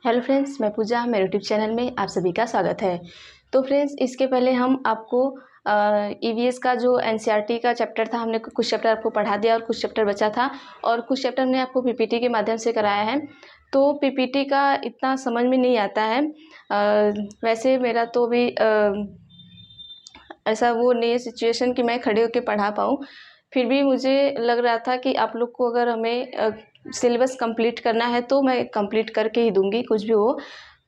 Hello friends, मैं पूजा, मेरे YouTube channel में आप सभी का स्वागत है। तो फ्रेंड्स, इसके पहले हम आपको ईवीएस का जो एनसीईआरटी का चैप्टर था, हमने कुछ चैप्टर आपको पढ़ा दिया और कुछ चैप्टर बचा था और कुछ चैप्टर हमने आपको पीपीटी के माध्यम से कराया है। तो पीपीटी का इतना समझ में नहीं आता है। वैसे मेरा तो भी ऐसा वो नहीं है सिचुएशन कि मैं खड़े होकर पढ़ा पाऊँ, फिर भी मुझे लग रहा था कि आप लोग को अगर हमें सिलेबस कंप्लीट करना है तो मैं कंप्लीट करके ही दूंगी, कुछ भी हो।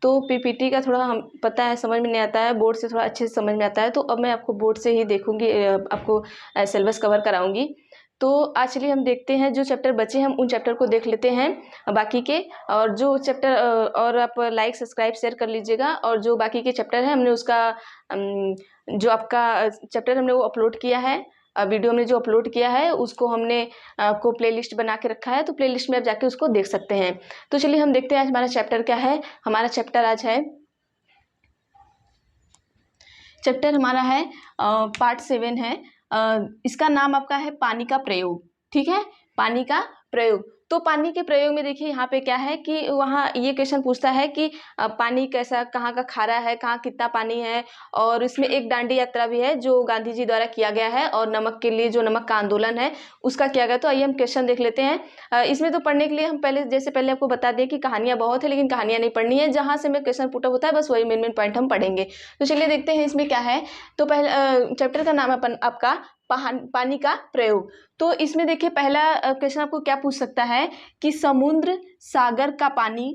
तो पीपीटी का थोड़ा हम पता है, समझ में नहीं आता है, बोर्ड से थोड़ा अच्छे से समझ में आता है। तो अब मैं आपको बोर्ड से ही देखूंगी, आपको सिलेबस कवर कराऊंगी। तो आज चलिए हम देखते हैं, जो चैप्टर बचे हम उन चैप्टर को देख लेते हैं बाकी के। और जो चैप्टर और आप लाइक सब्सक्राइब शेयर कर लीजिएगा। और जो बाकी के चैप्टर हैं हमने उसका जो आपका चैप्टर हमने वो अपलोड किया है, वीडियो में जो अपलोड किया है उसको हमने आपको प्लेलिस्ट बना के रखा है, तो प्लेलिस्ट में आप जाके उसको देख सकते हैं। तो चलिए हम देखते हैं आज हमारा चैप्टर क्या है। हमारा चैप्टर आज है, चैप्टर हमारा है पार्ट 7 है। इसका नाम आपका है पानी का प्रयोग। ठीक है, पानी का प्रयोग। तो पानी के प्रयोग में देखिए यहाँ पे क्या है कि वहाँ ये क्वेश्चन पूछता है कि पानी कैसा, कहाँ का खारा है, कहाँ कितना पानी है। और इसमें एक दांडी यात्रा भी है जो गांधी जी द्वारा किया गया है, और नमक के लिए जो नमक का आंदोलन है उसका किया गया। तो आइए हम क्वेश्चन देख लेते हैं। इसमें तो पढ़ने के लिए हम पहले आपको बता दें कि कहानियां बहुत है, लेकिन कहानियां नहीं पढ़नी है। जहाँ से में क्वेश्चन पुट अप होता है बस वही मेन मेन पॉइंट हम पढ़ेंगे। तो चलिए देखते हैं इसमें क्या है। तो पहले चैप्टर का नाम है आपका पानी का प्रयोग। तो इसमें देखिए पहला क्वेश्चन आपको क्या पूछ सकता है कि समुद्र सागर का पानी,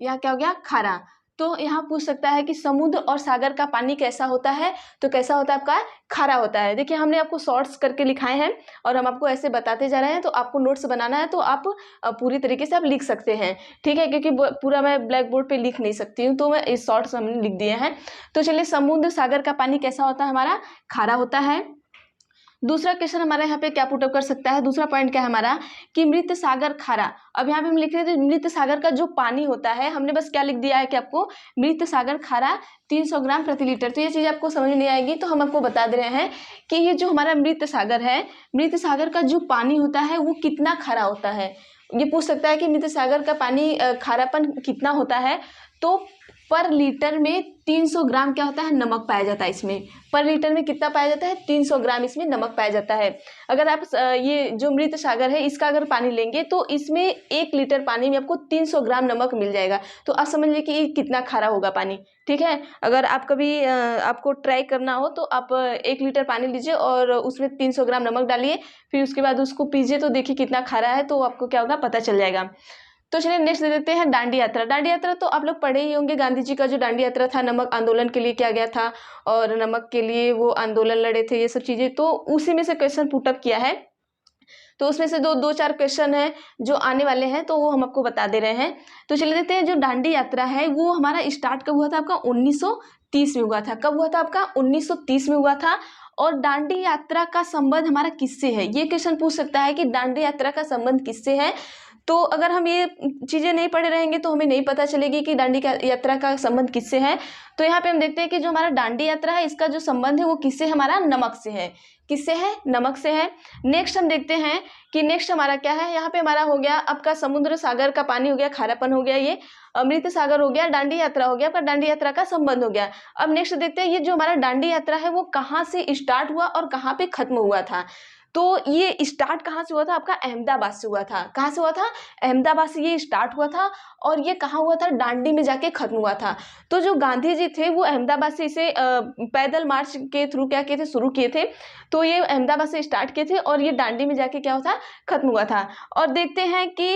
यहाँ क्या हो गया, खारा। तो यहाँ पूछ सकता है कि समुद्र और सागर का पानी कैसा होता है। तो कैसा होता है आपका, खारा होता है। देखिए हमने आपको शॉर्ट्स करके लिखाए हैं और हम आपको ऐसे बताते जा रहे हैं। तो आपको नोट्स बनाना है तो आप पूरी तरीके से आप लिख सकते हैं। ठीक है, क्योंकि पूरा मैं ब्लैक बोर्ड पे लिख नहीं सकती हूँ, तो मैं इस शॉर्ट्स हमने लिख दिए हैं। तो चलिए, समुद्र सागर का पानी कैसा होता है, हमारा खारा होता है। दूसरा क्वेश्चन हमारा यहाँ पे क्या पुटअप कर सकता है, दूसरा पॉइंट क्या है हमारा कि मृत सागर खारा। अब यहाँ पे हम लिख रहे थे मृत सागर का जो पानी होता है, हमने बस क्या लिख दिया है कि आपको मृत सागर खारा 300 ग्राम प्रति लीटर। तो ये चीज आपको समझ नहीं आएगी, तो हम आपको बता दे रहे हैं कि ये जो हमारा मृत सागर है, मृत सागर का जो पानी होता है वो कितना खारा होता है। ये पूछ सकता है कि मृत सागर का पानी खारापन कितना होता है। तो पर लीटर में 300 ग्राम क्या होता है, नमक पाया जाता है इसमें। पर लीटर में कितना पाया जाता है, 300 ग्राम इसमें नमक पाया जाता है। अगर आप ये जो मृत सागर है इसका अगर पानी लेंगे तो इसमें 1 लीटर पानी में आपको 300 ग्राम नमक मिल जाएगा। तो आप समझ लीजिए कि ये कितना खारा होगा पानी। ठीक है, अगर आप कभी आपको ट्राई करना हो तो आप 1 लीटर पानी लीजिए और उसमें 300 ग्राम नमक डालिए, फिर उसके बाद उसको पीजिए, तो देखिए कितना खारा है, तो आपको क्या होगा, पता चल जाएगा। तो चलिए नेक्स्ट दे देते हैं दांडी यात्रा। दांडी यात्रा तो आप लोग पढ़े ही होंगे, गांधी जी का जो दांडी यात्रा था, नमक आंदोलन के लिए किया गया था और नमक के लिए वो आंदोलन लड़े थे, ये सब चीजें। तो उसी में से क्वेश्चन पुटअप किया है। तो उसमें से दो चार क्वेश्चन है जो आने वाले हैं, तो वो हम आपको बता दे रहे हैं। तो चलिए देखते हैं, जो दांडी यात्रा है वो हमारा स्टार्ट कब हुआ था, आपका 1930 में हुआ था। कब हुआ था आपका, 1930 में हुआ था। और दांडी यात्रा का संबंध हमारा किससे है, ये क्वेश्चन पूछ सकता है कि दांडी यात्रा का संबंध किससे है। तो अगर हम ये चीजें नहीं पढ़े रहेंगे तो हमें नहीं पता चलेगी कि दांडी यात्रा का संबंध किससे है। तो यहाँ पे हम देखते हैं कि जो हमारा दांडी यात्रा है इसका जो संबंध है वो किससे, हमारा नमक से है। किससे है, नमक से है। नेक्स्ट हम देखते हैं कि नेक्स्ट हमारा क्या है। यहाँ पे हमारा हो गया आपका समुद्र सागर का पानी हो गया, खारापन हो गया, ये अमृत सागर हो गया, दांडी यात्रा हो गया, पर दांडी यात्रा का संबंध हो गया। अब नेक्स्ट देखते हैं, ये जो हमारा दांडी यात्रा है वो कहाँ से स्टार्ट हुआ और कहाँ पे खत्म हुआ था। तो ये स्टार्ट कहाँ से हुआ था, आपका अहमदाबाद से हुआ था। कहाँ से हुआ था, अहमदाबाद से ये स्टार्ट हुआ था। और ये कहाँ हुआ था, दांडी में जाके खत्म हुआ था। तो जो गांधी जी थे वो अहमदाबाद से इसे पैदल मार्च के थ्रू क्या किए थे, शुरू किए थे। तो ये अहमदाबाद से स्टार्ट किए थे और ये दांडी में जाके क्या होता, खत्म हुआ था। और देखते हैं कि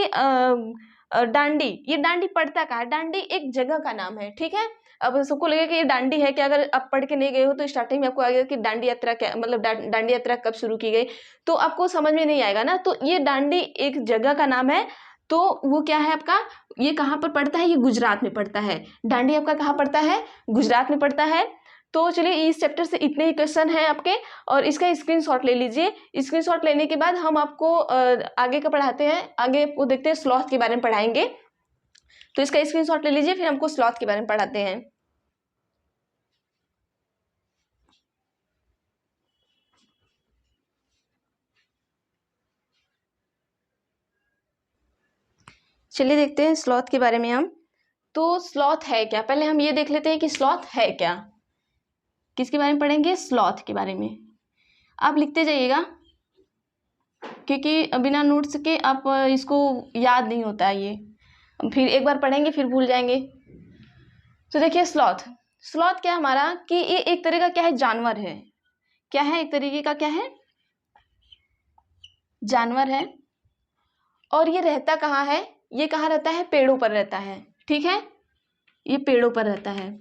दांडी, ये दांडी पड़ता कहाँ है, दांडी एक जगह का नाम है। ठीक है, अब सबको लगेगा कि ये दांडी है, कि अगर आप पढ़ के नहीं गए हो तो स्टार्टिंग में आपको आ गया कि दांडी यात्रा क्या, मतलब दांडी यात्रा कब शुरू की गई, तो आपको समझ में नहीं आएगा ना। तो ये दांडी एक जगह का नाम है। तो वो क्या है आपका, ये कहाँ पर पड़ता है, ये गुजरात में पड़ता है। दांडी आपका कहाँ पड़ता है, गुजरात में पड़ता है। तो चलिए इस चैप्टर से इतने ही क्वेश्चन हैं आपके, और इसका स्क्रीनशॉट ले लीजिए। स्क्रीनशॉट लेने के बाद हम आपको आगे का पढ़ाते हैं, आगे आपको देखते हैं स्लॉथ के बारे में पढ़ाएंगे। तो इसका स्क्रीनशॉट ले लीजिए, फिर हमको स्लॉथ के बारे में पढ़ाते हैं। चलिए देखते हैं स्लॉथ के बारे में हम। तो स्लॉथ है क्या, पहले हम ये देख लेते हैं कि स्लॉथ है क्या। किसके बारे में पढ़ेंगे, स्लॉथ के बारे में। आप लिखते जाइएगा क्योंकि बिना नोट्स के आप इसको याद नहीं होता है, ये फिर एक बार पढ़ेंगे फिर भूल जाएंगे। तो देखिए स्लॉथ, स्लॉथ क्या है हमारा कि ये एक तरह का क्या है, जानवर है। क्या है, एक तरीके का क्या है, जानवर है। और ये रहता कहाँ है, ये कहाँ रहता है, पेड़ों पर रहता है। ठीक है, ये पेड़ों पर रहता है,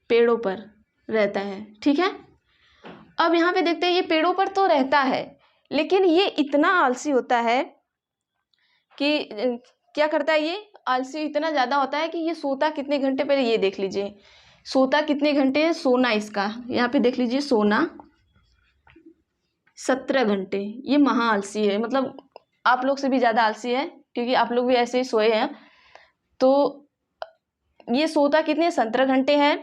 पेड़ों पर रहता है। ठीक है, अब यहाँ पे देखते हैं ये पेड़ों पर तो रहता है, लेकिन ये इतना आलसी होता है कि क्या करता है, ये आलसी इतना ज़्यादा होता है कि ये सोता कितने घंटे, पहले ये देख लीजिए, सोता कितने घंटे, सोना इसका यहाँ पे देख लीजिए, सोना 17 घंटे। ये महा आलसी है, मतलब आप लोग से भी ज़्यादा आलसी है, क्योंकि आप लोग भी ऐसे ही सोए हैं। तो ये सोता कितने, 17 घंटे हैं।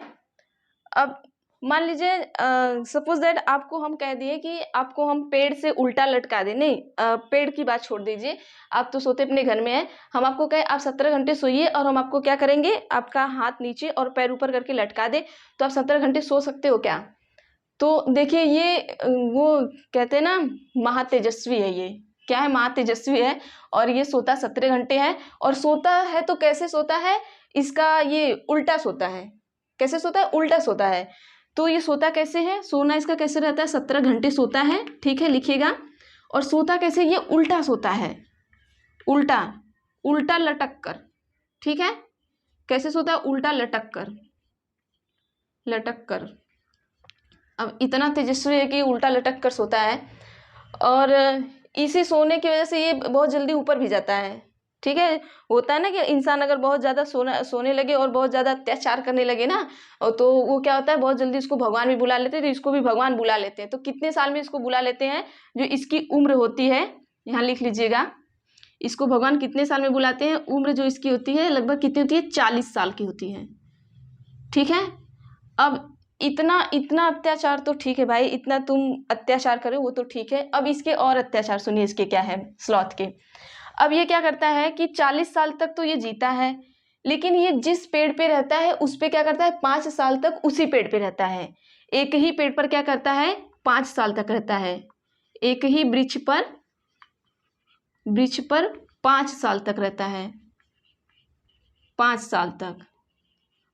अब मान लीजिए सपोज दैट आपको हम कह दिए कि आपको हम पेड़ से उल्टा लटका दें, नहीं पेड़ की बात छोड़ दीजिए, आप तो सोते अपने घर में हैं, हम आपको कहें आप 17 घंटे सोइए और हम आपको क्या करेंगे, आपका हाथ नीचे और पैर ऊपर करके लटका दे, तो आप 17 घंटे सो सकते हो क्या। तो देखिए ये वो कहते हैं ना, महातेजस्वी है, ये क्या है, महातेजस्वी है। और ये सोता 17 घंटे है, और सोता है तो कैसे सोता है, इसका ये उल्टा सोता है। कैसे सोता है, उल्टा सोता है। तो ये सोता कैसे है, सोना इसका कैसे रहता है, 17 घंटे सोता है। ठीक है, लिखिएगा। और सोता कैसे, ये उल्टा सोता है, उल्टा, उल्टा लटक कर। ठीक है, कैसे सोता है, उल्टा लटक कर, लटक कर। अब इतना तेजस्वी है कि उल्टा लटक कर सोता है, और इसी सोने की वजह से ये बहुत जल्दी ऊपर भी जाता है। ठीक है, होता है ना कि इंसान अगर बहुत ज़्यादा सोने लगे और बहुत ज़्यादा अत्याचार करने लगे ना, और तो वो क्या होता है, बहुत जल्दी इसको भगवान भी बुला लेते हैं, तो इसको भी भगवान बुला लेते हैं। तो कितने साल में इसको बुला लेते हैं, जो इसकी उम्र होती है, यहाँ लिख लीजिएगा, इसको भगवान कितने साल में बुलाते हैं, उम्र जो इसकी होती है लगभग कितनी होती है, 40 साल की होती है। ठीक है, अब इतना इतना अत्याचार तो ठीक है भाई, इतना तुम अत्याचार करो वो तो ठीक है। अब इसके और अत्याचार सुनिए, इसके क्या है, स्लॉथ के। अब ये क्या करता है कि 40 साल तक तो ये जीता है, लेकिन ये जिस पेड़ पे रहता है उस पे क्या करता है, 5 साल तक उसी पेड़ पे रहता है। एक ही पेड़ पर क्या करता है, 5 साल तक रहता है। एक ही वृक्ष पर 5 साल तक रहता है, 5 साल तक।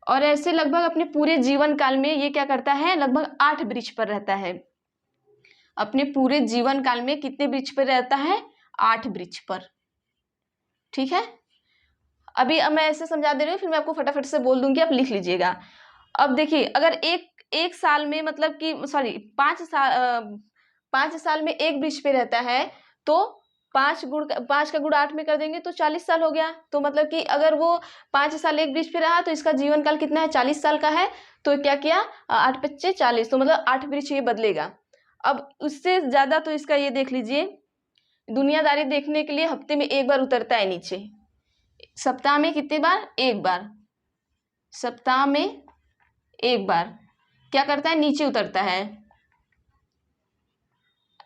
और ऐसे लगभग अपने पूरे जीवन काल में ये क्या करता है, लगभग 8 वृक्ष पर रहता है। अपने पूरे जीवन काल में कितने वृक्ष पर रहता है, 8 वृक्ष पर। ठीक है, अभी अब मैं ऐसे समझा दे रही हूँ, फिर मैं आपको फटाफट से बोल दूंगी, आप लिख लीजिएगा। अब देखिए, अगर एक साल में मतलब कि सॉरी 5 साल में एक वृक्ष पे रहता है, तो 5 का गुण 8 में कर देंगे तो 40 साल हो गया। तो मतलब कि अगर वो 5 साल एक वृक्ष पे रहा तो इसका जीवन काल कितना है, 40 साल का है। तो क्या किया, 8 × 5 = 40, तो मतलब 8 वृक्ष ये बदलेगा। अब उससे ज़्यादा तो इसका ये देख लीजिए, दुनियादारी देखने के लिए हफ्ते में एक बार उतरता है नीचे, सप्ताह में कितने बार, एक बार, सप्ताह में एक बार क्या करता है, नीचे उतरता है।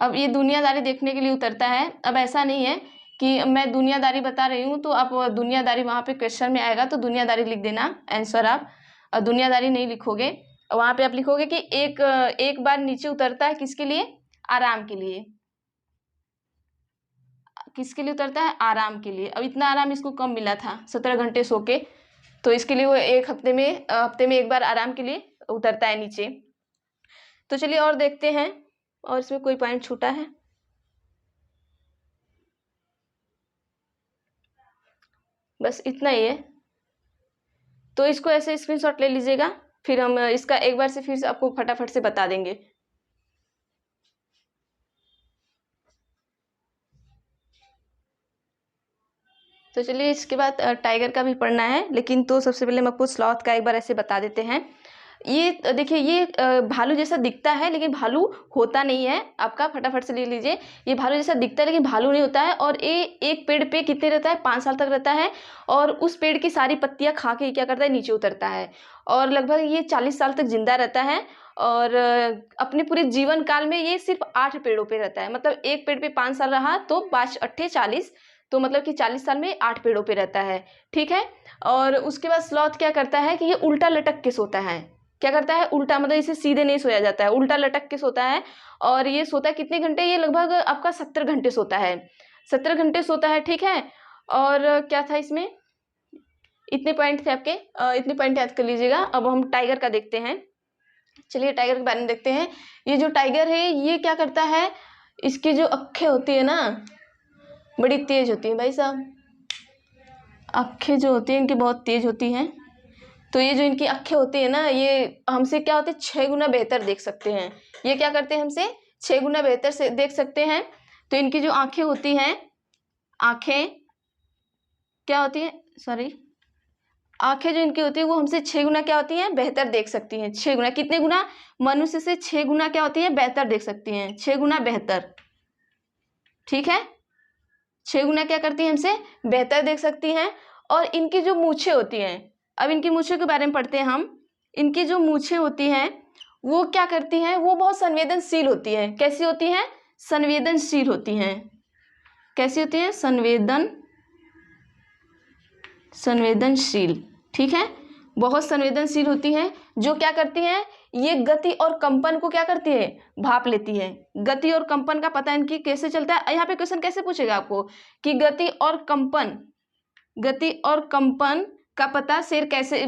अब ये दुनियादारी देखने के लिए उतरता है। अब ऐसा नहीं है कि मैं दुनियादारी बता रही हूँ तो आप दुनियादारी वहाँ पे क्वेश्चन में आएगा तो दुनियादारी लिख देना आंसर आप, और दुनियादारी नहीं लिखोगे, वहाँ पे आप लिखोगे कि एक बार नीचे उतरता है, किसके लिए, आराम के लिए। किसके लिए उतरता है, आराम के लिए। अब इतना आराम इसको कम मिला था, 17 घंटे सो के, तो इसके लिए वो एक हफ्ते में एक बार आराम के लिए उतरता है नीचे। तो चलिए और देखते हैं, और इसमें कोई पॉइंट छूटा है, बस इतना ही है। तो इसको ऐसे स्क्रीनशॉट ले लीजिएगा, फिर हम इसका एक बार से फिर से आपको फटाफट से बता देंगे। तो चलिए इसके बाद टाइगर का भी पढ़ना है, लेकिन तो सबसे पहले हम आपको स्लॉथ का एक बार ऐसे बता देते हैं। ये देखिए, ये भालू जैसा दिखता है लेकिन भालू होता नहीं है आपका, फटाफट से ले लीजिए। ये भालू जैसा दिखता है लेकिन भालू नहीं होता है, और ये एक पेड़ पे कितने रहता है, 5 साल तक रहता है, और उस पेड़ की सारी पत्तियां खा के क्या करता है, नीचे उतरता है, और लगभग ये 40 साल तक जिंदा रहता है। और अपने पूरे जीवन काल में ये सिर्फ 8 पेड़ों पे रहता है, मतलब एक पेड़ पे 5 साल रहा तो 5 × 8 = 40, तो मतलब कि 40 साल में 8 पेड़ों पे रहता है, ठीक है। और उसके बाद स्लॉथ क्या करता है कि ये उल्टा लटक के सोता है। क्या करता है? उल्टा, मतलब इसे सीधे नहीं सोया जाता है, उल्टा लटक के सोता है। और ये सोता है कितने घंटे? ये लगभग आपका 70 घंटे सोता है, 70 घंटे सोता है, ठीक है। और क्या था इसमें? इतने पॉइंट थे आपके, इतने पॉइंट याद कर लीजिएगा। अब हम टाइगर का देखते हैं। चलिए टाइगर के बारे में देखते हैं। ये जो टाइगर है ये क्या करता है? इसकी जो आँखें होती है ना, बड़ी तेज होती है भाई साहब। आँखें जो होती हैं इनकी बहुत तेज होती हैं। तो ये जो इनकी आँखें होती है ना, ये हमसे क्या होती है? 6 गुना बेहतर देख सकते हैं। ये क्या करते हैं? हमसे 6 गुना बेहतर से देख सकते हैं। तो इनकी जो आँखें होती हैं, आँखें क्या होती है? सॉरी, आंखें जो इनकी होती है वो हमसे 6 गुना क्या होती हैं? बेहतर देख सकती हैं। 6 गुना, कितने गुना? मनुष्य से 6 गुना क्या होती है? बेहतर देख सकती हैं, 6 गुना बेहतर, ठीक है। 6 गुना क्या करती हैं? हमसे बेहतर देख सकती हैं। और इनकी जो मूछें होती हैं, अब इनकी मूछें के बारे में पढ़ते हैं हम। इनकी जो मूछें होती हैं वो क्या करती हैं? वो बहुत संवेदनशील होती हैं। कैसी होती हैं? संवेदनशील होती हैं। कैसी होती हैं? संवेदनशील, ठीक है। बहुत संवेदनशील होती हैं। जो क्या करती हैं? ये गति और कंपन को क्या करती है? भाप लेती है। गति और कंपन का पता इनकी कैसे चलता है? यहाँ पे क्वेश्चन कैसे पूछेगा आपको कि गति और कंपन का पता शेर कैसे,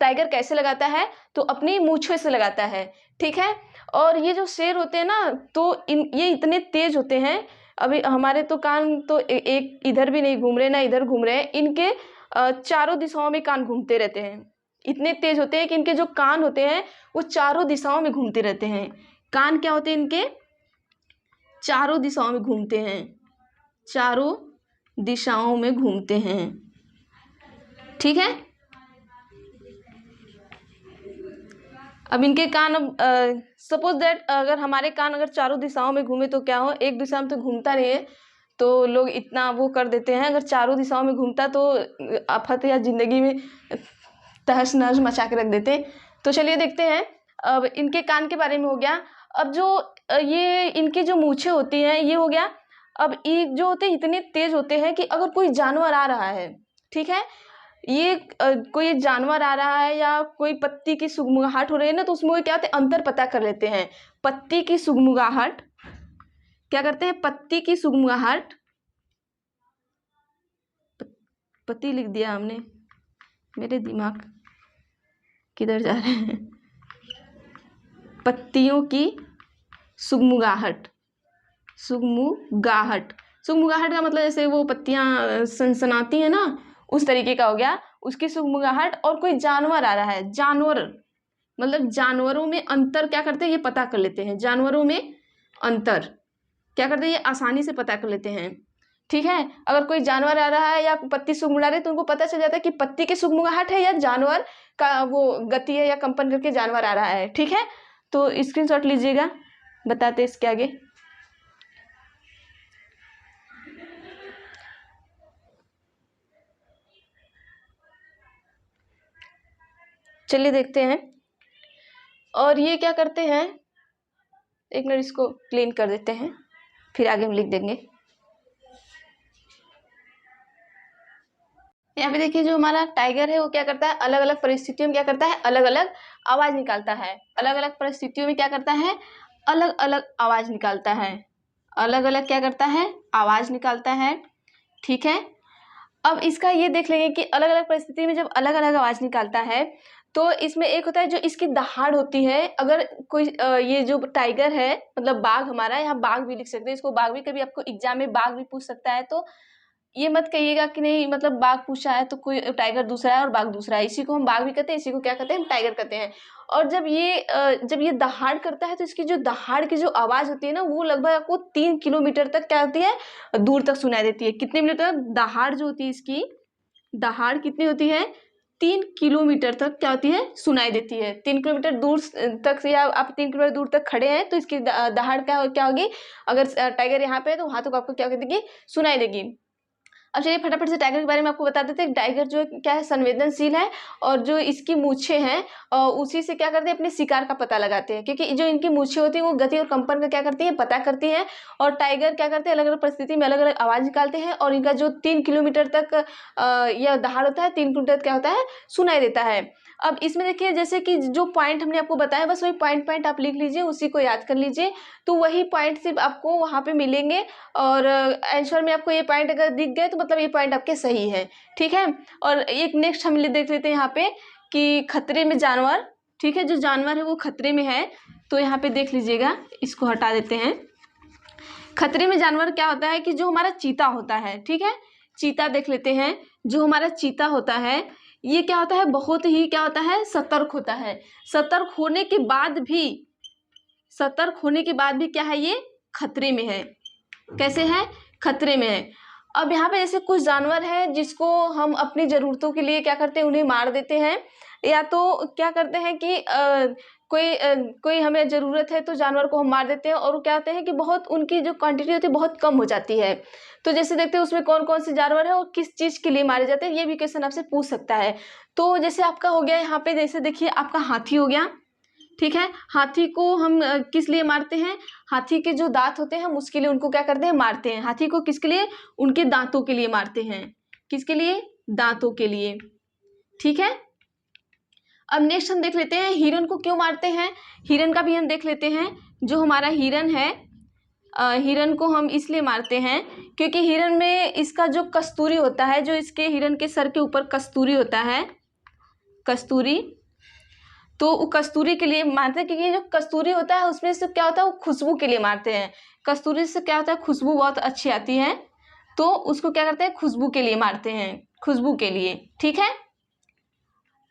टाइगर कैसे लगाता है? तो अपनी मूंछों से लगाता है, ठीक है। और ये जो शेर होते हैं ना, तो ये इतने तेज होते हैं। अभी हमारे तो कान तो एक इधर भी नहीं घूम रहे ना इधर घूम रहे हैं, इनके चारों दिशाओं में कान घूमते रहते हैं। इतने तेज होते हैं कि इनके जो कान होते हैं वो चारों दिशाओं में घूमते रहते हैं। कान क्या होते हैं इनके? चारों दिशाओं में घूमते हैं, चारों दिशाओं में घूमते हैं, ठीक है। अब इनके कान, सपोज दैट अगर हमारे कान अगर चारों दिशाओं में घूमे तो क्या हो? एक दिशा में तो घूमता नहीं है, तो लोग इतना वो कर देते हैं। अगर चारों दिशाओं में घूमता तो आफत या जिंदगी में तहस नहस मचा के रख देते। तो चलिए देखते हैं। अब इनके कान के बारे में हो गया। अब जो ये इनकी जो मूछें होती हैं ये हो गया। अब ये जो होते हैं इतने तेज होते हैं कि अगर कोई जानवर आ रहा है, ठीक है, ये कोई जानवर आ रहा है या कोई पत्ती की सुगमुगाहट हो रही है ना, तो उसमें वो क्या होते हैं? अंतर पता कर लेते हैं। पत्ती की सुगमुगाहट, क्या करते हैं? पत्ती की सुगमुगाहट, पत्ती लिख दिया हमने, मेरे दिमाग किधर जा रहे हैं? पत्तियों की सुगमुगाहट, सुगमुगाहट का मतलब जैसे वो पत्तियां सनसनाती है ना, उस तरीके का हो गया उसकी सुगमुगाहट। और कोई जानवर आ रहा है, जानवर मतलब जानवरों में अंतर क्या करते हैं? ये पता कर लेते हैं। जानवरों में अंतर क्या करते हैं? ये आसानी से पता कर लेते हैं, ठीक है। अगर कोई जानवर आ रहा है या पत्ती सुगमुगा रही है तो उनको पता चल जाता है कि पत्ती की सुगमुगाहट है या जानवर का वो गति है या कंपन करके जानवर आ रहा है, ठीक है। तो स्क्रीनशॉट लीजिएगा, बताते हैं इसके आगे। चलिए देखते हैं। और ये क्या करते हैं? एक मिनट, इसको क्लीन कर देते हैं, फिर आगे हम लिख देंगे। यहाँ पे देखिए जो हमारा टाइगर है वो क्या करता है? अलग अलग परिस्थितियों में क्या करता है? अलग अलग आवाज निकालता है। अलग अलग परिस्थितियों में क्या करता है? अलग अलग आवाज निकालता है। अलग अलग क्या करता है? आवाज निकालता है, ठीक है। अब इसका ये देख लेंगे कि अलग अलग परिस्थिति में जब अलग अलग आवाज निकालता है तो इसमें एक होता है जो इसकी दहाड़ होती है। अगर कोई ये जो टाइगर है मतलब बाघ, हमारा यहाँ बाघ भी लिख सकते हैं इसको, बाघ भी कभी आपको एग्जाम में बाघ भी पूछ सकता है। तो ये मत कहिएगा कि नहीं मतलब बाघ पूछा है तो कोई टाइगर दूसरा है और बाघ दूसरा है। इसी को हम बाघ भी कहते हैं, इसी को क्या कहते हैं? हम टाइगर कहते हैं। और जब ये दहाड़ करता है तो इसकी जो दहाड़ की जो आवाज होती है ना वो लगभग आपको 3 किलोमीटर तक क्या होती है? दूर तक सुनाई देती है। कितने मीटर तक? दहाड़ जो होती है इसकी, दहाड़ कितनी होती है? 3 किलोमीटर तक क्या होती है? सुनाई देती है। 3 किलोमीटर दूर तक से, या आप 3 किलोमीटर दूर तक खड़े हैं तो इसकी दहाड़ क्या होगी? अगर टाइगर यहाँ पे है तो वहां तक आपको क्या देगी? सुनाई देगी। अब चलिए फटाफट से टाइगर के बारे में आपको बता देते हैं। टाइगर जो क्या है, संवेदनशील है, और जो इसकी मूछें हैं उसी से क्या करते हैं, अपने शिकार का पता लगाते हैं, क्योंकि जो इनकी मूछें होती हैं वो गति और कंपन का क्या करती है, पता करती है। और टाइगर क्या करते हैं, अलग अलग परिस्थिति में अलग अलग आवाज निकालते हैं, और इनका जो 3 किलोमीटर तक यह दहाड़ होता है, 3 किलोमीटर क्या होता है, सुनाई देता है। अब इसमें देखिए, जैसे कि जो पॉइंट हमने आपको बताया, बस वही पॉइंट आप लिख लीजिए, उसी को याद कर लीजिए, तो वही पॉइंट सिर्फ आपको वहाँ पे मिलेंगे। और आंसर में आपको ये पॉइंट अगर दिख गए तो मतलब ये पॉइंट आपके सही है, ठीक है। और एक नेक्स्ट हम देख लेते हैं यहाँ पे कि खतरे में जानवर, ठीक है, जो जानवर है वो खतरे में है, तो यहाँ पे देख लीजिएगा, इसको हटा देते हैं। खतरे में जानवर क्या होता है कि जो हमारा चीता होता है, ठीक है, चीता देख लेते हैं। जो हमारा चीता होता है ये क्या होता है, बहुत ही क्या होता है, सतर्क होता है। सतर्क होने के बाद भी क्या है, ये खतरे में है। कैसे है, खतरे में है। अब यहाँ पे जैसे कुछ जानवर है जिसको हम अपनी ज़रूरतों के लिए क्या करते हैं, उन्हें मार देते हैं, या तो क्या करते हैं कि कोई हमें ज़रूरत है तो जानवर को हम मार देते हैं, और वो क्या होते हैं कि बहुत उनकी जो क्वांटिटी होती है बहुत कम हो जाती है। तो जैसे देखते हैं उसमें कौन कौन से जानवर है और किस चीज़ के लिए मारे जाते हैं, ये भी क्वेश्चन आपसे पूछ सकता है। तो जैसे आपका हो गया यहाँ पे, जैसे देखिए आपका हाथी हो गया, ठीक है। हाथी को हम किस लिए मारते हैं, हाथी के जो दांत होते हैं हम उसके लिए उनको क्या करते हैं, मारते हैं। हाथी को किसके लिए, उनके दांतों के लिए मारते हैं। किसके लिए, दांतों के लिए, ठीक है। अब नेक्स्ट हम देख लेते हैं हिरन को क्यों मारते हैं। हिरन का भी हम देख लेते हैं। जो हमारा हिरन है, हिरन को हम इसलिए मारते हैं क्योंकि हिरन में इसका जो कस्तूरी होता है, जो इसके हिरन के सर के ऊपर कस्तूरी होता है, कस्तूरी, तो वो कस्तूरी के लिए मारते हैं, क्योंकि जो कस्तूरी होता है उसमें से क्या होता है, वो खुशबू के लिए मारते हैं। कस्तूरी से क्या होता है, खुशबू बहुत अच्छी आती है, तो उसको क्या करते हैं, खुशबू के लिए मारते हैं, खुशबू के लिए, ठीक है।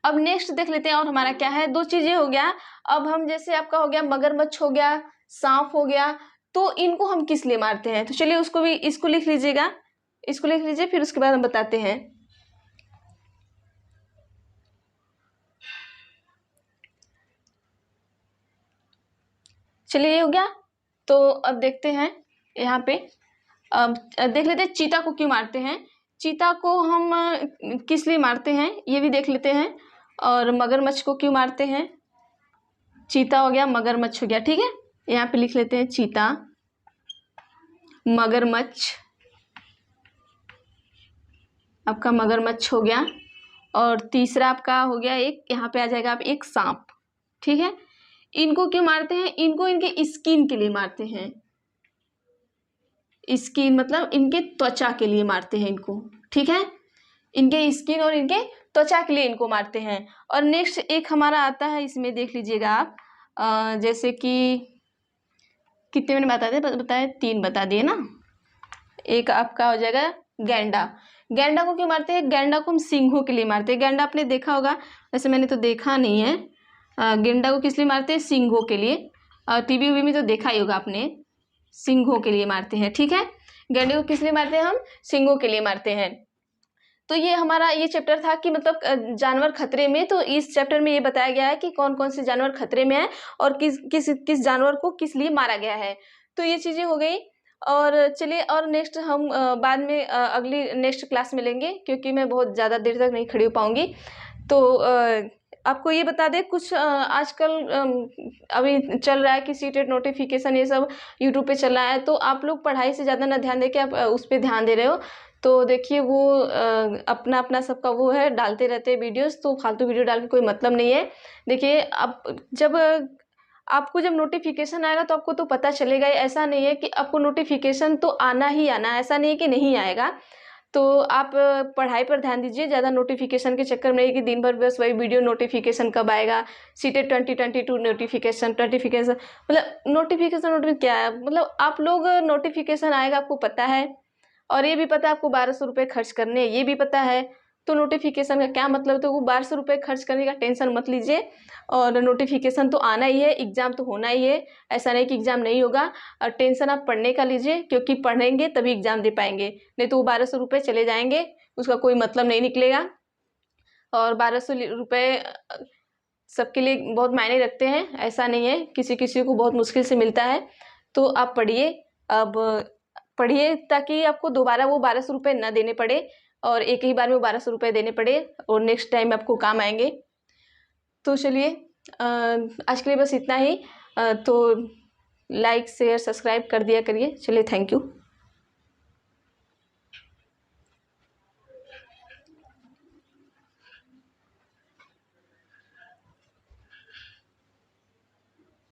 अब नेक्स्ट देख लेते हैं, और हमारा क्या है, 2 चीजें हो गया। अब हम जैसे आपका हो गया मगरमच्छ हो गया, सांप हो गया, तो इनको हम किस लिए मारते हैं। तो चलिए उसको भी, इसको लिख लीजिएगा, इसको लिख लीजिए, फिर उसके बाद हम बताते हैं। चलिए ये हो गया। तो अब देखते हैं यहाँ पे, अब देख लेते हैं चीता को क्यों मारते हैं। चीता को हम किस लिए मारते हैं ये भी देख लेते हैं। और मगरमच्छ को क्यों मारते हैं, चीता हो गया, मगरमच्छ हो गया, ठीक है। यहाँ पे लिख लेते हैं चीता, मगरमच्छ, आपका मगरमच्छ हो गया। और तीसरा आपका हो गया एक, यहाँ पे आ जाएगा आप एक सांप, ठीक है। इनको क्यों मारते हैं, इनको इनके स्किन के लिए मारते हैं। स्किन मतलब इनके त्वचा के लिए मारते हैं इनको, ठीक है। इनके स्किन और इनके त्वचा के लिए इनको मारते हैं। और नेक्स्ट एक हमारा आता है, इसमें देख लीजिएगा आप, जैसे कि कितने मैंने बताए 3 बता दिए ना। एक आपका हो जाएगा गैंडा। गैंडा को क्यों मारते हैं, गैंडा को हम सींगों के लिए मारते हैं। गैंडा आपने देखा होगा, वैसे मैंने तो देखा नहीं है। गैंडा को किस लिए मारते हैं, सींगों के लिए। टीवी वी में तो देखा ही होगा आपने, सींगों के लिए मारते हैं, ठीक है। गैंडे को किस लिए मारते हैं, हम सींगों के लिए मारते हैं। तो ये हमारा ये चैप्टर था कि मतलब जानवर खतरे में। तो इस चैप्टर में ये बताया गया है कि कौन कौन से जानवर खतरे में है और किस जानवर को किस लिए मारा गया है। तो ये चीज़ें हो गई। और चलिए, और नेक्स्ट हम बाद में अगली नेक्स्ट क्लास में लेंगे, क्योंकि मैं बहुत ज़्यादा देर तक नहीं खड़ी हो पाऊँगी। तो आपको ये बता दें, कुछ आजकल अभी चल रहा है कि सीटेट नोटिफिकेशन ये सब यूट्यूब पे चल रहा है। तो आप लोग पढ़ाई से ज़्यादा ना ध्यान दे के आप उस पर ध्यान दे रहे हो। तो देखिए वो अपना अपना सबका वो है, डालते रहते हैं वीडियोस, तो फालतू वीडियो डाल के कोई मतलब नहीं है। देखिए अब आपको जब नोटिफिकेशन आएगा तो आपको तो पता चलेगा ही। ऐसा नहीं है कि आपको नोटिफिकेशन तो आना ही आना, ऐसा नहीं है कि नहीं आएगा। तो आप पढ़ाई पर ध्यान दीजिए, ज़्यादा नोटिफिकेशन के चक्कर में नहीं कि दिन भर बस वही वीडियो नोटिफिकेशन कब आएगा, सीटेट 2022 नोटिफिकेशन मतलब नोटिफिकेशन क्या है, मतलब आप लोग नोटिफिकेशन आएगा आपको पता है, और ये भी पता है आपको 1200 रुपये खर्च करने हैं, ये भी पता है। तो नोटिफिकेशन का क्या मतलब, तो वो 1200 रुपये खर्च करने का टेंशन मत लीजिए। और नोटिफिकेशन तो आना ही है, एग्ज़ाम तो होना ही है, ऐसा नहीं कि एग्ज़ाम नहीं होगा। और टेंशन आप पढ़ने का लीजिए, क्योंकि पढ़ेंगे तभी एग्ज़ाम दे पाएंगे, नहीं तो वो 1200 रुपये चले जाएंगे, उसका कोई मतलब नहीं निकलेगा। और 1200 रुपये सबके लिए बहुत मायने रखते हैं, ऐसा नहीं है, किसी किसी को बहुत मुश्किल से मिलता है। तो आप पढ़िए। अब पढ़िए ताकि आपको दोबारा वो 1200 रुपये ना देने पड़े और एक ही बार में 1200 रुपये देने पड़े और नेक्स्ट टाइम आपको काम आएंगे। तो चलिए आज के लिए बस इतना ही। तो लाइक शेयर सब्सक्राइब कर दिया करिए। चलिए, थैंक यू।